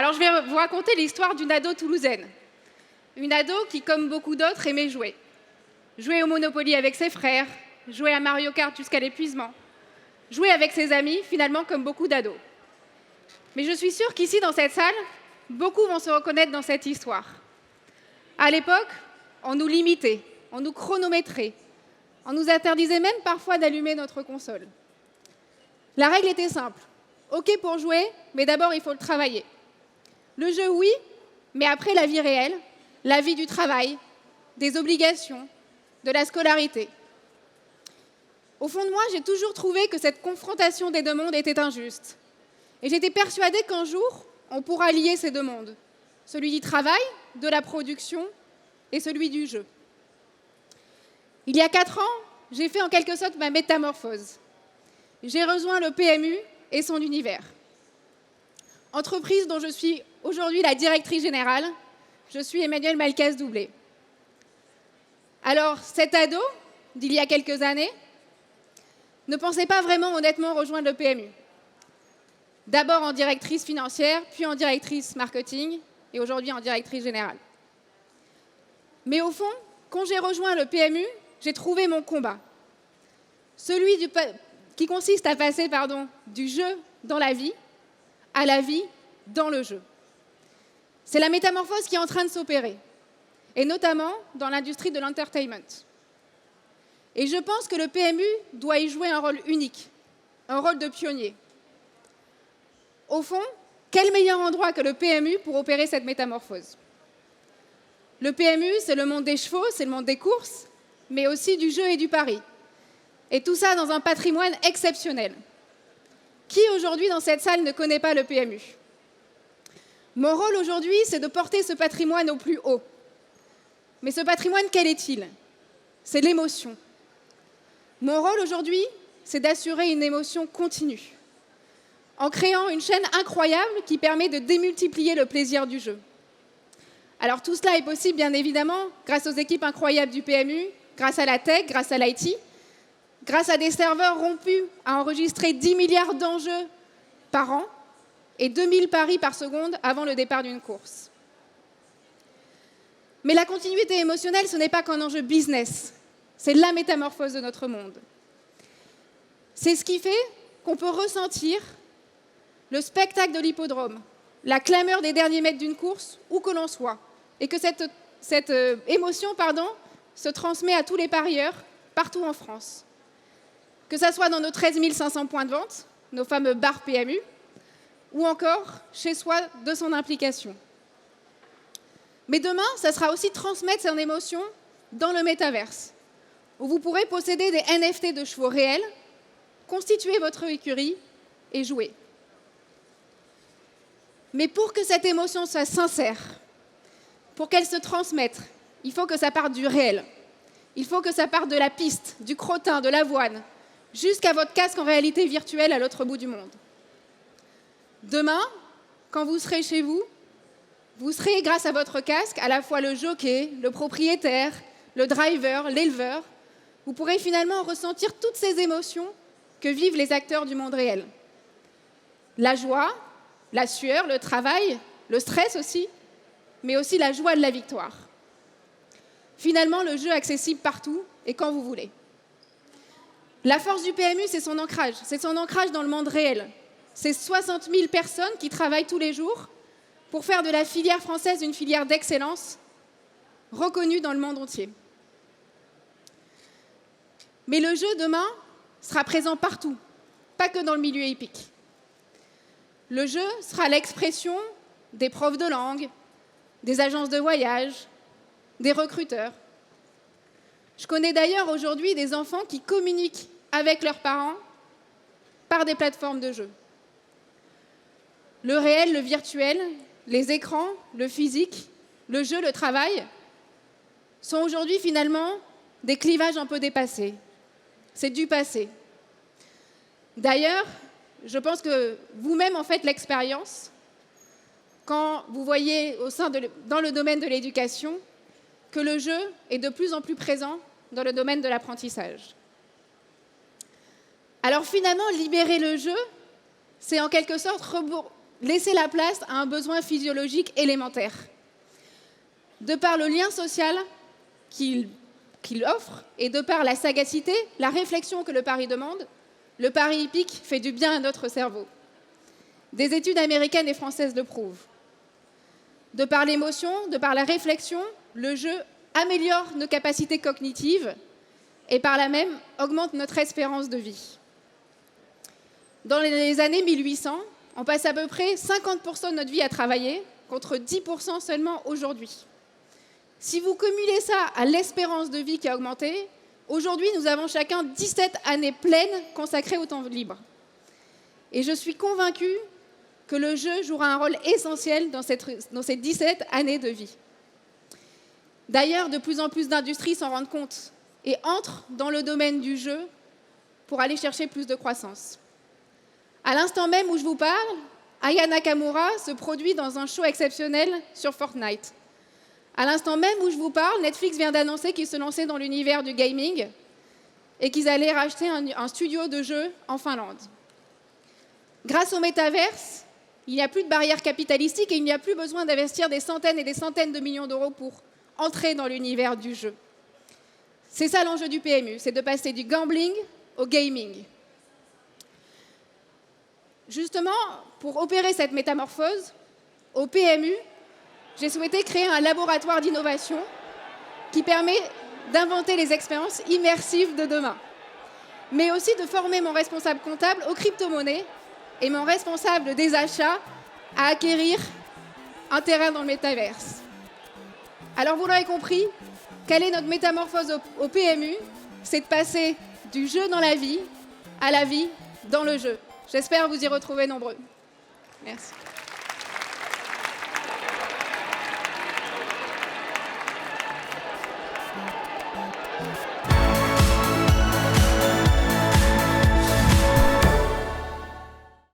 Alors je vais vous raconter l'histoire d'une ado toulousaine. Une ado qui, comme beaucoup d'autres, aimait jouer. Jouer au Monopoly avec ses frères, jouer à Mario Kart jusqu'à l'épuisement, jouer avec ses amis, finalement comme beaucoup d'ados. Mais je suis sûre qu'ici, dans cette salle, beaucoup vont se reconnaître dans cette histoire. À l'époque, on nous limitait, on nous chronométrait, on nous interdisait même parfois d'allumer notre console. La règle était simple. OK pour jouer, mais d'abord il faut le travailler. Le jeu, oui, mais après la vie réelle, la vie du travail, des obligations, de la scolarité. Au fond de moi, j'ai toujours trouvé que cette confrontation des deux mondes était injuste. Et j'étais persuadée qu'un jour, on pourra lier ces deux mondes. Celui du travail, de la production et celui du jeu. Il y a 4 ans, j'ai fait en quelque sorte ma métamorphose. J'ai rejoint le PMU et son univers. Entreprise dont je suis aujourd'hui la directrice générale, je suis Emmanuelle Malcaz-Doublé. Alors, cet ado d'il y a quelques années ne pensait pas vraiment honnêtement rejoindre le PMU. D'abord en directrice financière, puis en directrice marketing et aujourd'hui en directrice générale. Mais au fond, quand j'ai rejoint le PMU, j'ai trouvé mon combat. Celui qui consiste à passer du jeu dans la vie à la vie dans le jeu. C'est la métamorphose qui est en train de s'opérer, et notamment dans l'industrie de l'entertainment. Et je pense que le PMU doit y jouer un rôle unique, un rôle de pionnier. Au fond, quel meilleur endroit que le PMU pour opérer cette métamorphose? Le PMU, c'est le monde des chevaux, c'est le monde des courses, mais aussi du jeu et du pari. Et tout ça dans un patrimoine exceptionnel. Qui aujourd'hui dans cette salle ne connaît pas le PMU? Mon rôle aujourd'hui, c'est de porter ce patrimoine au plus haut. Mais ce patrimoine, quel est-il? C'est l'émotion. Mon rôle aujourd'hui, c'est d'assurer une émotion continue, en créant une chaîne incroyable qui permet de démultiplier le plaisir du jeu. Alors tout cela est possible, bien évidemment, grâce aux équipes incroyables du PMU, grâce à la tech, grâce à l'IT, grâce à des serveurs rompus à enregistrer 10 milliards d'enjeux par an et 2000 paris par seconde avant le départ d'une course. Mais la continuité émotionnelle, ce n'est pas qu'un enjeu business, c'est la métamorphose de notre monde. C'est ce qui fait qu'on peut ressentir le spectacle de l'hippodrome, la clameur des derniers mètres d'une course, où que l'on soit, et que cette émotion se transmet à tous les parieurs, partout en France. Que ce soit dans nos 13 500 points de vente, nos fameux bars PMU, ou encore chez soi de son implication. Mais demain, ça sera aussi transmettre son émotion dans le métaverse, où vous pourrez posséder des NFT de chevaux réels, constituer votre écurie et jouer. Mais pour que cette émotion soit sincère, pour qu'elle se transmette, il faut que ça parte du réel. Il faut que ça parte de la piste, du crottin, de l'avoine, jusqu'à votre casque en réalité virtuelle à l'autre bout du monde. Demain, quand vous serez chez vous, vous serez, grâce à votre casque, à la fois le jockey, le propriétaire, le driver, l'éleveur. Vous pourrez finalement ressentir toutes ces émotions que vivent les acteurs du monde réel. La joie, la sueur, le travail, le stress aussi, mais aussi la joie de la victoire. Finalement, le jeu est accessible partout et quand vous voulez. La force du PMU, c'est son ancrage dans le monde réel. C'est 60 000 personnes qui travaillent tous les jours pour faire de la filière française une filière d'excellence reconnue dans le monde entier. Mais le jeu, demain, sera présent partout, pas que dans le milieu hippique. Le jeu sera l'expression des profs de langue, des agences de voyage, des recruteurs. Je connais d'ailleurs aujourd'hui des enfants qui communiquent avec leurs parents par des plateformes de jeu. Le réel, le virtuel, les écrans, le physique, le jeu, le travail sont aujourd'hui finalement des clivages un peu dépassés. C'est du passé. D'ailleurs, je pense que vous-même en faites l'expérience quand vous voyez dans le domaine de l'éducation que le jeu est de plus en plus présent dans le domaine de l'apprentissage. Alors finalement, libérer le jeu, c'est en quelque sorte laisser la place à un besoin physiologique élémentaire. De par le lien social qu'il offre et de par la sagacité, la réflexion que le pari demande, le pari hippique fait du bien à notre cerveau. Des études américaines et françaises le prouvent. De par l'émotion, de par la réflexion, le jeu améliore nos capacités cognitives et par là même augmente notre espérance de vie. Dans les années 1800, on passe à peu près 50% de notre vie à travailler, contre 10% seulement aujourd'hui. Si vous cumulez ça à l'espérance de vie qui a augmenté, aujourd'hui, nous avons chacun 17 années pleines consacrées au temps libre. Et je suis convaincue que le jeu jouera un rôle essentiel dans ces 17 années de vie. D'ailleurs, de plus en plus d'industries s'en rendent compte et entrent dans le domaine du jeu pour aller chercher plus de croissance. À l'instant même où je vous parle, Aya Nakamura se produit dans un show exceptionnel sur Fortnite. À l'instant même où je vous parle, Netflix vient d'annoncer qu'ils se lançaient dans l'univers du gaming et qu'ils allaient racheter un studio de jeux en Finlande. Grâce au métaverse, il n'y a plus de barrières capitalistiques et il n'y a plus besoin d'investir des centaines et des centaines de millions d'euros pour entrer dans l'univers du jeu. C'est ça l'enjeu du PMU, c'est de passer du gambling au gaming. Justement, pour opérer cette métamorphose, au PMU, j'ai souhaité créer un laboratoire d'innovation qui permet d'inventer les expériences immersives de demain, mais aussi de former mon responsable comptable aux crypto-monnaies et mon responsable des achats à acquérir un terrain dans le métaverse. Alors vous l'aurez compris, quelle est notre métamorphose au PMU? C'est de passer du jeu dans la vie à la vie dans le jeu. J'espère vous y retrouver nombreux. Merci.